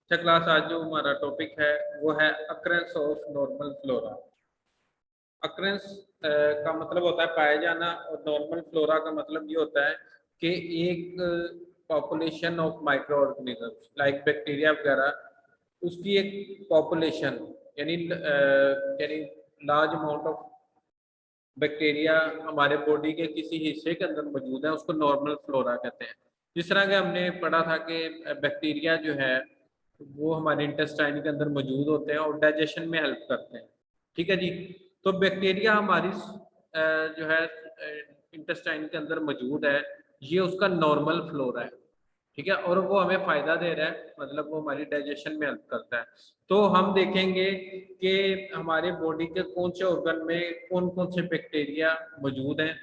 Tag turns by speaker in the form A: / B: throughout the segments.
A: अच्छा क्लास, आज जो हमारा टॉपिक है वो है occurrence of normal flora. Occurrence का मतलब होता है पाया जाना, और नॉर्मल फ्लोरा का मतलब ये होता है कि एक population of micro organisms like bacteria वगैरह, उसकी एक पॉपुलेशन यानी लार्ज अमाउंट ऑफ बैक्टीरिया हमारे बॉडी के किसी हिस्से के अंदर मौजूद है, उसको नॉर्मल फ्लोरा कहते हैं। जिस तरह के हमने पढ़ा था कि बैक्टीरिया जो है वो हमारे इंटेस्टाइन के अंदर मौजूद होते हैं और डाइजेशन में हेल्प करते हैं। ठीक है जी। तो बैक्टीरिया हमारी जो है इंटेस्टाइन के अंदर मौजूद है, ये उसका नॉर्मल फ्लोरा है। ठीक है, और वो हमें फायदा दे रहा है, मतलब वो हमारी डाइजेशन में हेल्प करता है। तो हम देखेंगे कि हमारे बॉडी के कौन से ऑर्गन में कौन कौन से बैक्टीरिया मौजूद हैं।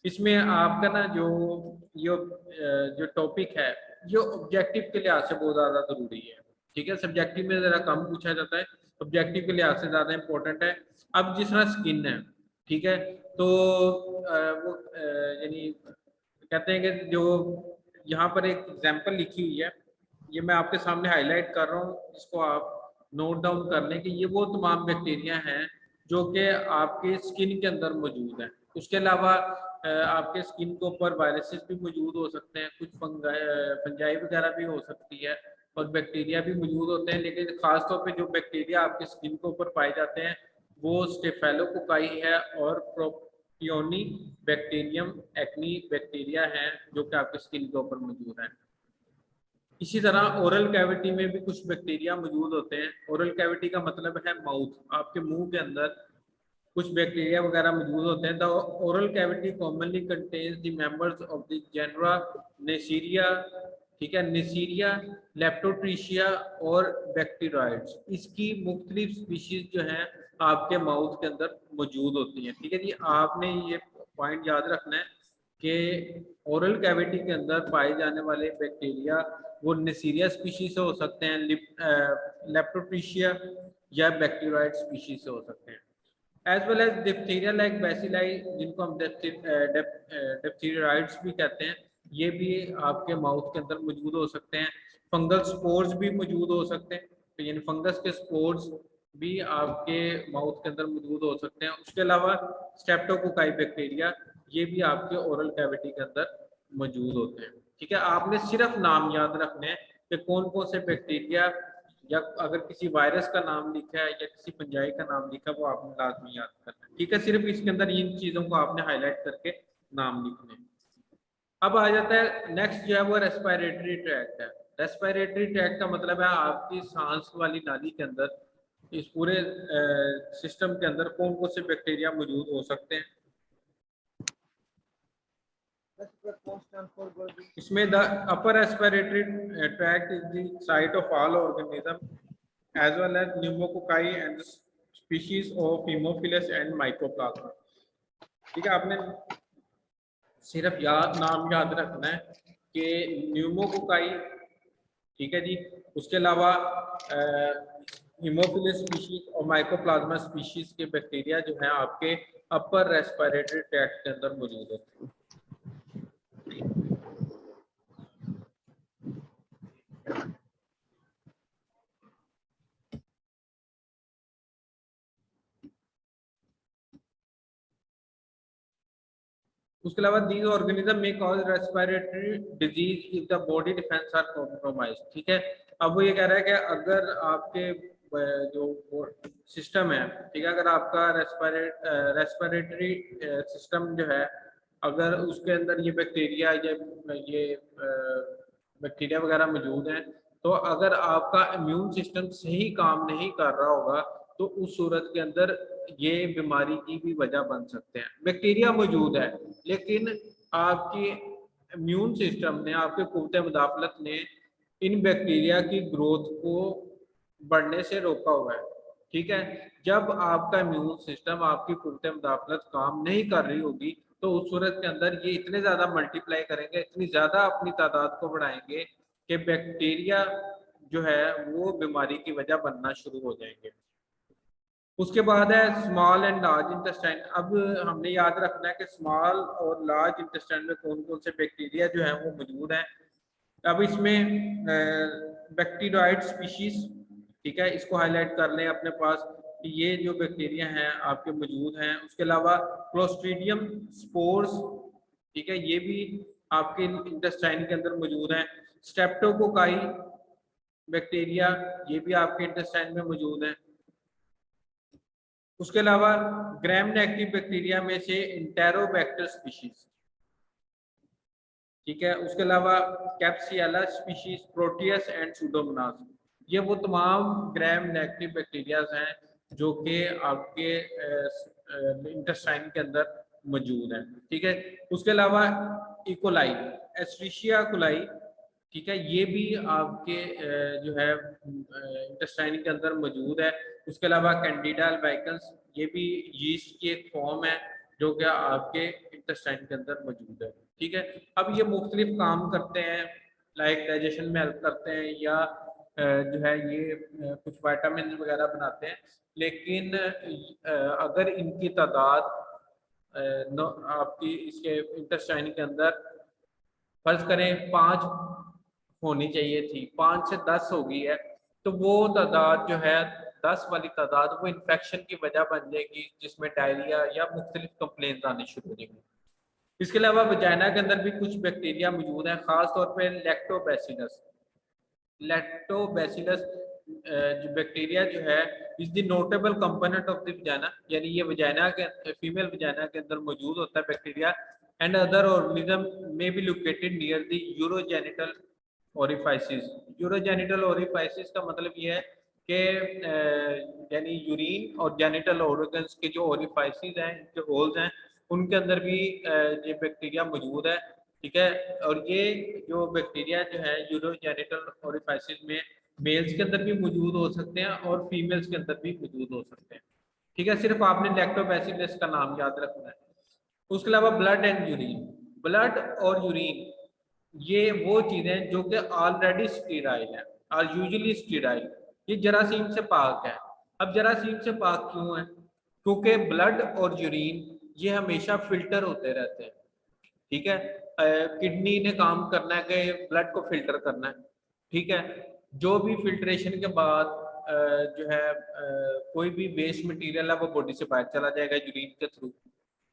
A: इसमें आपका ना जो टॉपिक है, ये ऑब्जेक्टिव के लिहाज से बहुत ज़्यादा ज़रूरी है। ठीक है, सब्जेक्टिव में ज़रा कम पूछा जाता है, ऑब्जेक्टिव के लिहाज से ज़्यादा इंपॉर्टेंट है। अब जिस तरह स्किन है, ठीक है, तो वो यानी कहते हैं कि जो यहाँ पर एक एग्जाम्पल लिखी हुई है, ये मैं आपके सामने हाईलाइट कर रहा हूँ, इसको आप नोट डाउन कर लें कि ये वो तमाम बैक्टीरिया हैं जो कि आपके स्किन के अंदर मौजूद हैं। उसके अलावा आपके स्किन के ऊपर वायरसेस भी मौजूद हो सकते हैं, कुछ फंजाई वगैरह भी हो सकती है, और बैक्टीरिया भी मौजूद होते हैं। लेकिन खासतौर पे जो बैक्टीरिया आपके स्किन के ऊपर पाए जाते हैं वो स्टेफेलोकोकाई है और प्रोपियोनी बैक्टीरियम एक्नी बैक्टीरिया हैं जो कि आपके स्किन के ऊपर मौजूद हैं। इसी तरह ओरल कैविटी में भी कुछ बैक्टीरिया मौजूद होते हैं। ओरल कैविटी का मतलब है माउथ, आपके मुंह के अंदर कुछ बैक्टीरिया वगैरह मौजूद होते हैं। The oral cavity commonly contains the members of the genera Neisseria, ठीक है, नेसीरिया, लेप्टोट्रिशिया और बैक्टीरियाइड्स। इसकी मुख्तलिफ स्पीशीज जो हैं आपके माउथ के अंदर मौजूद होती हैं। ठीक है जी, आपने ये पॉइंट याद रखना है कि ओरल कैविटी के अंदर पाए जाने वाले बैक्टीरिया वो नेसीरिया स्पीशीज से हो सकते हैं, लेप्टोट्रिशिया या बैक्टीरियाइड स्पीशीज से हो सकते हैं, as well as diphtheria like bacilli, जिनको हम डिप्थीरियाइड्स भी कहते हैं, ये भी आपके माउथ के अंदर मौजूद हो सकते हैं। फंगल स्पोर्स भी मौजूद हो सकते हैं, तो यानी फंगस के स्पोर्स भी आपके माउथ के अंदर मौजूद हो सकते हैं। उसके अलावा स्ट्रेप्टोकोकाई बैक्टीरिया, ये भी आपके ओरल कैविटी के अंदर मौजूद होते हैं। ठीक है, आपने सिर्फ नाम याद रखने हैं कि कौन कौन से बैक्टीरिया, या अगर किसी वायरस का नाम लिखा है या किसी फंजाई का नाम लिखा है वो आपने लाजमी याद करना है। ठीक है, सिर्फ इसके अंदर इन चीजों को आपने हाईलाइट करके नाम लिखने हैं। अब आ जाता है नेक्स्ट जो है वो रेस्पिरेटरी ट्रैक्ट है। रेस्पिरेटरी ट्रैक्ट का मतलब है आपकी सांस वाली नाली के अंदर, इस पूरे सिस्टम के अंदर कौन कौन से बैक्टीरिया मौजूद हो सकते हैं। इसमें the upper respiratory tract is the site of all organism as well as pneumococci and species of Haemophilus and Mycoplasma. ठीक है, आपने सिर्फ नाम याद रखना है कि न्यूमोकोकाई, ठीक है जी, उसके अलावा हीमोफिलस स्पीशीज और माइकोप्लाज्मा स्पीशीज के बैक्टीरिया जो है आपके अपर रेस्पिरेटरी ट्रैक्ट के अंदर मौजूद होते हैं। उसके अलावा these organism may cause respiratory disease if the body defence are compromise. ठीक है, अब वो ये कह रहा है कि अगर आपके जो सिस्टम है, ठीक है, अगर आपका रेस्पिरेटरी सिस्टम जो है, अगर उसके अंदर ये बैक्टीरिया या ये बैक्टीरिया वगैरह मौजूद हैं, तो अगर आपका इम्यून सिस्टम सही काम नहीं कर रहा होगा तो उस सूरत के अंदर ये बीमारी की भी वजह बन सकते हैं। बैक्टीरिया मौजूद है लेकिन आपकी इम्यून सिस्टम ने, आपके कुव्वत मुदाफलत ने इन बैक्टीरिया की ग्रोथ को बढ़ने से रोका हुआ है। ठीक है, जब आपका इम्यून सिस्टम, आपकी कुव्वत मुदाफलत काम नहीं कर रही होगी तो उस सूरत के अंदर ये इतने ज़्यादा मल्टीप्लाई करेंगे, इतनी ज़्यादा अपनी तादाद को बढ़ाएंगे कि बैक्टीरिया जो है वो बीमारी की वजह बनना शुरू हो जाएंगे। उसके बाद है स्मॉल एंड लार्ज इंटेस्टाइन। अब हमने याद रखना है कि स्मॉल और लार्ज इंटेस्टाइन में कौन कौन से बैक्टीरिया जो हैं वो मौजूद हैं। अब इसमें बैक्टीरियोइड स्पीशीज, ठीक है, इसको हाईलाइट कर लें अपने पास कि ये जो बैक्टीरिया हैं आपके मौजूद हैं। उसके अलावा क्लोस्ट्रीडियम स्पोर्स, ठीक है, ये भी आपके इंटेस्टाइन के अंदर मौजूद हैं। स्ट्रेप्टोकोकाई बैक्टीरिया, ये भी आपके इंटेस्टाइन में मौजूद हैं। उसके अलावा ग्राम नेगेटिव बैक्टीरिया में से इंटेरोबैक्टर स्पीशीज, ठीक है। उसके अलावा कैप्सियला स्पीशीज, प्रोटियस एंड सूडोमोनास, ये वो तमाम ग्राम नेगेटिव बैक्टीरियाज हैं जो कि आपके इंटेस्टाइन के अंदर मौजूद हैं, ठीक है। उसके अलावा इकोलाई, एस्ट्रिशिया कोलाई, ठीक है, ये भी आपके जो है इंटेस्टाइन के अंदर मौजूद है। उसके अलावा कैंडिडा अल्बाइकन्स, ये भी यीस्ट की एक फॉर्म है जो कि आपके इंटेस्टाइन के अंदर मौजूद है, ठीक है। अब ये मुख्तलिफ काम करते हैं, लाइक डाइजेशन में हेल्प करते हैं या जो है ये कुछ विटामिन वगैरह बनाते हैं, लेकिन अगर इनकी तादाद आपकी इसके इंटेस्टाइन के अंदर फर्ज करें 5 होनी चाहिए थी, 5 से 10 हो गई है, तो वो तादाद जो है 10 वाली तादाद वो इन्फेक्शन की वजह बन जाएगी, जिसमें डायरिया या मुख्तलिफ कंप्लेंट आनी शुरू हो जाएंगी। इसके अलावा वजाइना के अंदर भी कुछ बैक्टीरिया मौजूद हैं, खास तौर पे लैक्टोबैसिलस। लैक्टोबैसिलस जो बैक्टीरिया जो है is the notable component of the vagina, यानी ये वजाइना के फीमेल वजाइना के अंदर मौजूद होता है bacteria. And other organism may be located near the urogenital orifices. Urogenital orifices का मतलब ये है कि यानी यूरिन और जेनिटल ऑर्गन्स के जो ओरिफाइसिस हैं, इनके होल्स हैं, उनके अंदर भी ये बैक्टीरिया मौजूद है, ठीक है। और ये जो बैक्टीरिया जो है यूरोजेनिटल ओरिफाइसिस में मेल्स के अंदर भी मौजूद हो सकते हैं और फीमेल्स के अंदर भी मौजूद हो सकते हैं, ठीक है। सिर्फ आपने लैक्टोबैसिलस का नाम याद रखना है। उसके अलावा ब्लड एंड यूरिन, ब्लड और यूरिन ये वो चीजें जो कि ऑलरेडी स्टीराइल है और यूजुअली स्टीराइल, ये जरासीम से पाक है। अब जरासीम से पाक क्यों है? क्योंकि ब्लड और यूरिन ये हमेशा फिल्टर होते रहते हैं, ठीक है। किडनी ने काम करना है कि ब्लड को फिल्टर करना है, ठीक है। जो भी फिल्ट्रेशन के बाद जो है कोई भी वेस्ट मटेरियल है वो बॉडी से बाहर चला जाएगा यूरिन के थ्रू,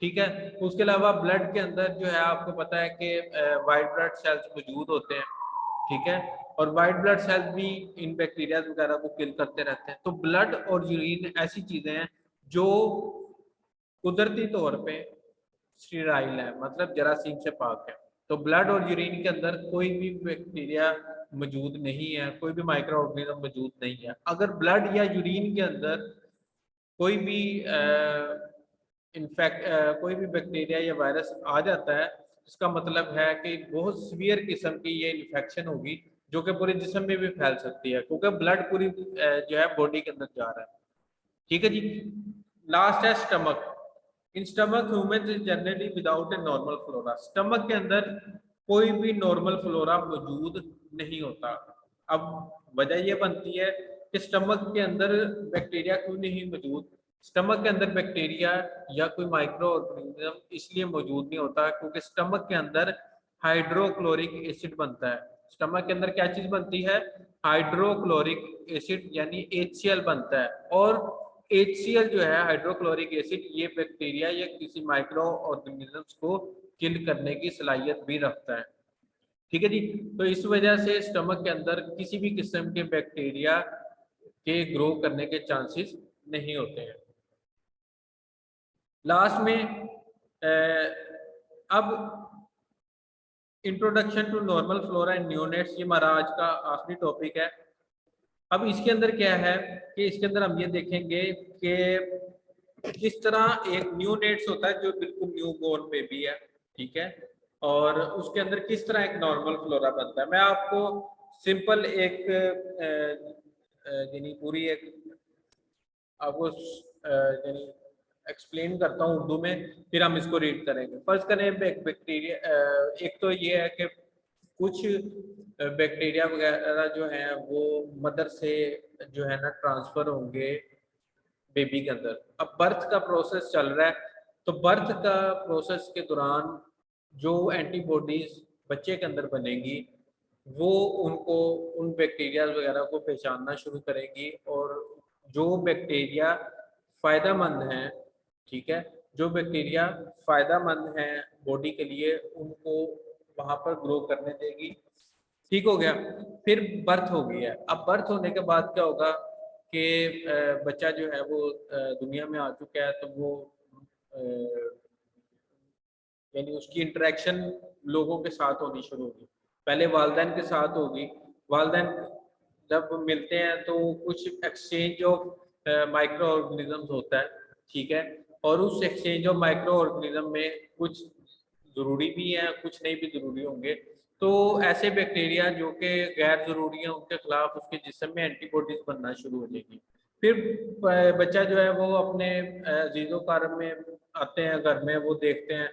A: ठीक है। उसके अलावा ब्लड के अंदर जो है आपको पता है कि वाइट ब्लड सेल्स मौजूद होते हैं, ठीक है, और वाइट ब्लड सेल्स भी इन बैक्टीरिया वगैरह को किल करते रहते हैं। तो ब्लड और यूरिन ऐसी चीजें हैं जो कुदरती तौर पे स्टीराइल है, मतलब जरासीम से पाक है। तो ब्लड और यूरिन के अंदर कोई भी बैक्टीरिया मौजूद नहीं है, कोई भी माइक्रो ऑर्गेनिज्म मौजूद नहीं है। अगर ब्लड या यूरिन के अंदर कोई भी कोई भी बैक्टीरिया या वायरस आ जाता है, इसका मतलब है कि बहुत सीवियर किस्म की ये इन्फेक्शन होगी जो कि पूरे जिस्म में भी फैल सकती है, क्योंकि ब्लड पूरी जो है बॉडी के अंदर जा रहा है, ठीक है जी। लास्ट है stomach. In stomach human is generally without a normal flora. Stomach के अंदर कोई भी नॉर्मल फ्लोरा मौजूद नहीं होता। अब वजह यह बनती है कि स्टमक के अंदर बैक्टीरिया क्यों नहीं मौजूद। स्टमक के अंदर बैक्टीरिया या कोई माइक्रो ऑर्गेनिज्म इसलिए मौजूद नहीं होता क्योंकि स्टमक के अंदर हाइड्रोक्लोरिक एसिड बनता है। स्टमक के अंदर क्या चीज बनती है? हाइड्रोक्लोरिक एसिड यानी HCl बनता है। और HCl जो है हाइड्रोक्लोरिक एसिड, ये बैक्टीरिया या किसी माइक्रो ऑर्गेनिजम्स को किल करने की सलाहियत भी रखता है, ठीक है जी। तो इस वजह से स्टमक के अंदर किसी भी किस्म के बैक्टीरिया के ग्रो करने के चांसेस नहीं होते हैं। लास्ट में अब introduction to normal flora and neonates, ये हमारा आज का आखिरी टॉपिक है। अब इसके अंदर क्या है कि इसके अंदर हम ये देखेंगे कि किस तरह एक न्यूनेट्स होता है जो बिल्कुल न्यू बोर्न बेबी है, ठीक है, और उसके अंदर किस तरह एक नॉर्मल फ्लोरा बनता है। मैं आपको सिंपल एक यानी पूरी एक आपको यानी एक्सप्लेन करता हूँ उर्दू में, फिर हम इसको रीड करेंगे। फर्ज करें बैक्टीरिया, एक तो ये है कि कुछ बैक्टीरिया वगैरह जो हैं वो मदर से जो है ना ट्रांसफर होंगे बेबी के अंदर। अब बर्थ का प्रोसेस चल रहा है, तो बर्थ का प्रोसेस के दौरान जो एंटीबॉडीज बच्चे के अंदर बनेगी वो उनको उन बैक्टीरिया वगैरह को पहचानना शुरू करेगी, और जो बैक्टीरिया फ़ायदेमंद हैं, ठीक है, जो बैक्टीरिया फ़ायदेमंद हैं बॉडी के लिए, उनको वहाँ पर ग्रो करने देगी। ठीक हो गया। फिर बर्थ हो गई है। अब बर्थ होने के बाद क्या होगा कि बच्चा जो है वो दुनिया में आ चुका है, तो वो यानी उसकी इंटरेक्शन लोगों के साथ होनी शुरू होगी। पहले वालिदैन के साथ होगी। वालिदैन जब मिलते हैं तो कुछ एक्सचेंज ऑफ माइक्रो ऑर्गेनिजम्स होता है, ठीक है, और उस एक्सचेंज ऑफ माइक्रो ऑर्गेनिज्म में कुछ ज़रूरी भी हैं, कुछ नहीं भी ज़रूरी होंगे। तो ऐसे बैक्टीरिया जो कि गैर ज़रूरी हैं, उनके खिलाफ उसके जिस्म में एंटीबॉडीज़ बनना शुरू हो जाएगी। फिर बच्चा जो है वो अपने अज़ीज़ो-कारब में आते हैं, घर में वो देखते हैं,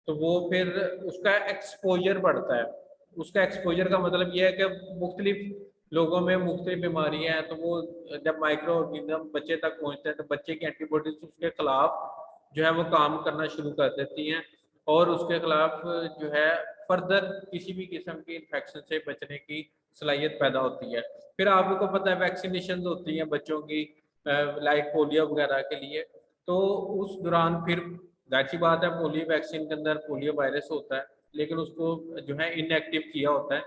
A: तो वो फिर उसका एक्सपोज़र बढ़ता है। उसका एक्सपोज़र का मतलब ये है कि मुख्तलिफ लोगों में मुख्तलिफ बीमारियाँ हैं, तो वो जब माइक्रो ऑर्गेनिज़्म बच्चे तक पहुँचते हैं, तो बच्चे की एंटीबॉडीज़ उसके खिलाफ जो है वो काम करना शुरू कर देती हैं, और उसके खिलाफ जो है फर्दर किसी भी किस्म की इन्फेक्शन से बचने की सलाहियत पैदा होती है। फिर आपको पता है वैक्सीनेशन होती हैं बच्चों की, लाइक पोलियो वगैरह के लिए। तो उस दौरान फिर जाहिर सी बात है, पोलियो वैक्सीन के अंदर पोलियो वायरस होता है, लेकिन उसको जो है इनएक्टिव किया होता है।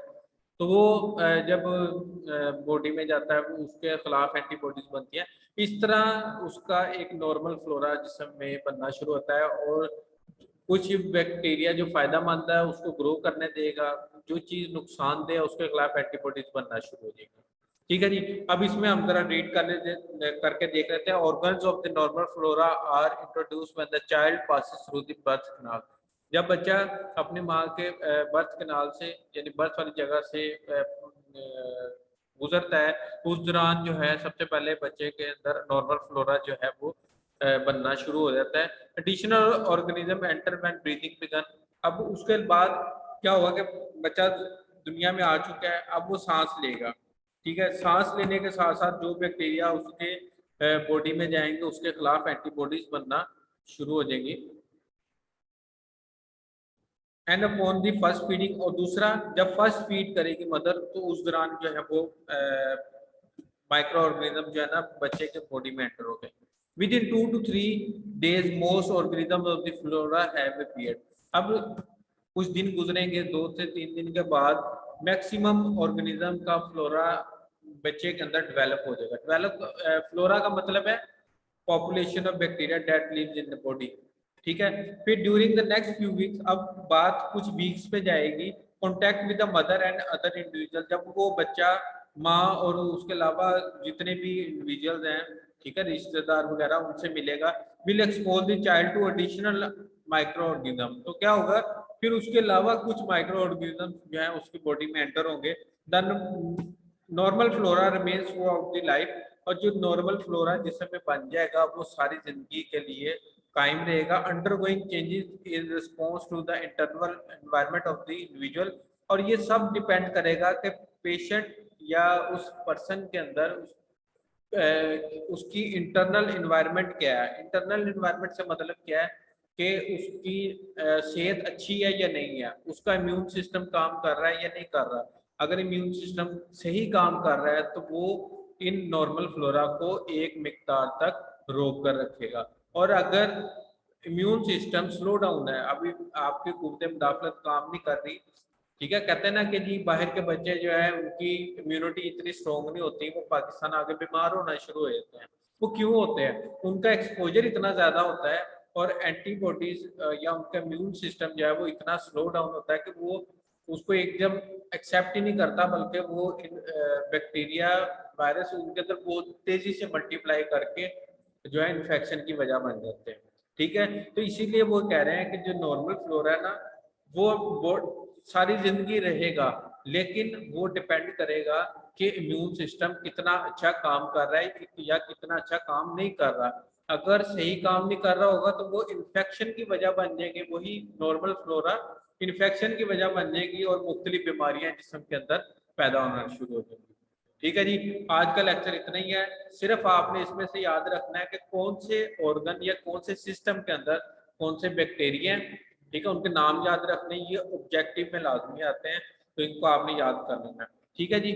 A: तो वो जब बॉडी में जाता है, उसके खिलाफ एंटीबॉडीज बनती है। इस तरह उसका एक नॉर्मल फ्लोरा जिस्म में बनना शुरू होता है, और कुछ बैक्टीरिया जो फ़ायदेमंद है उसको ग्रो करने देगा, जो चीज़ नुकसानदेह है उसके खिलाफ एंटीबॉडीज़ बनना शुरू हो जाएगी। ठीक है जी, अब इसमें हम ज़रा रीड करके देख लेते हैं। Organs of the normal flora are introduced when the child passes through the birth canal. जब बच्चा अपनी माँ के बर्थ कैनाल से, यानी बर्थ वाली जगह से गुजरता है, उस दौरान जो है सबसे पहले बच्चे के अंदर नॉर्मल फ्लोरा जो है वो बनना शुरू हो जाता है। Additional organism enter when breathing begin. अब उसके बाद क्या होगा कि बच्चा दुनिया में आ चुका है, अब वो सांस लेगा, ठीक है। सांस लेने के साथ साथ जो बैक्टीरिया उसके बॉडी में जाएंगे उसके खिलाफ एंटीबॉडीज बनना शुरू हो जाएंगी। And upon the first feeding, और दूसरा जब फर्स्ट फीड करेगी मदर, तो उस दौरान जो है वो माइक्रो ऑर्गेनिज्म जो है ना बच्चे के बॉडी में एंटर हो गए। With in 2 to 3 days most organism of the flora have appeared. अब कुछ दिन गुजरेंगे, 2 से 3 दिन के बाद मैक्सिमम ऑर्गेनिज्म का फ्लोरा बच्चे के अंदर डेवलप हो जाएगा। डेवलप फ्लोरा का मतलब है population of bacteria that lives in the body, ठीक है। फिर during the next few weeks, अब बात कुछ वीक्स पे जाएगी, contact with the mother and other individual. जब वो बच्चा माँ और उसके अलावा जितने भी इंडिविजुअल्स हैं, ठीक है, रिश्तेदार वगैरह, उनसे मिलेगा। Will expose the child to additional micro organism. तो क्या होगा, फिर उसके अलावा कुछ माइक्रो ऑर्गेनिज्म जो है उसकी बॉडी में एंटर होंगे। Then normal flora remains throughout the life. और जो नॉर्मल फ्लोरा जिसमें बन जाएगा वो सारी जिंदगी के लिए कायम रहेगा। Undergoing changes in response to the internal environment of the individual. और ये सब डिपेंड करेगा कि पेशेंट या उस पर्सन के अंदर उसकी इंटरनल एनवायरनमेंट क्या है। इंटरनल एनवायरनमेंट से मतलब क्या है कि उसकी सेहत अच्छी है या नहीं है, उसका इम्यून सिस्टम काम कर रहा है या नहीं कर रहा। अगर इम्यून सिस्टम सही काम कर रहा है तो वो इन नॉर्मल फ्लोरा को एक मिकदार तक रोक कर रखेगा। और अगर इम्यून सिस्टम स्लो डाउन है, अभी आपकी कुव्वत मुदाफलत काम नहीं कर रही, ठीक है, कहते हैं ना कि जी बाहर के बच्चे जो है उनकी इम्यूनिटी इतनी स्ट्रॉन्ग नहीं होती, वो पाकिस्तान आगे बीमार होना शुरू हो जाते हैं। वो क्यों होते हैं? उनका एक्सपोजर इतना ज्यादा होता है, और एंटीबॉडीज या उनका इम्यून सिस्टम जो है वो इतना स्लो डाउन होता है कि वो उसको एकदम एक्सेप्ट ही नहीं करता, बल्कि वो बैक्टीरिया वायरस उनके अंदर बहुत तेजी से मल्टीप्लाई करके जो है इन्फेक्शन की वजह बन जाते हैं, ठीक है। तो इसीलिए वो कह रहे हैं कि जो नॉर्मल फ्लोरा है ना, वो सारी जिंदगी रहेगा, लेकिन वो डिपेंड करेगा कि इम्यून सिस्टम कितना अच्छा काम कर रहा है या कितना अच्छा काम नहीं कर रहा। अगर सही काम नहीं कर रहा होगा तो वो इन्फेक्शन की वजह बन जाएगी, वही नॉर्मल फ्लोरा इन्फेक्शन की वजह बन जाएगी, और मुख्तलिफ बीमारियां जिस्म के अंदर पैदा होना शुरू हो जाएंगी। ठीक है जी, आज का लेक्चर इतना ही है। सिर्फ आपने इसमें से याद रखना है कि कौन से ऑर्गन या कौन से सिस्टम के अंदर कौन से बैक्टीरिया हैं, ठीक है, उनके नाम याद रखने, ये ऑब्जेक्टिव में लाजमी आते हैं। तो इनको आपने याद कर लेना है। ठीक है जी।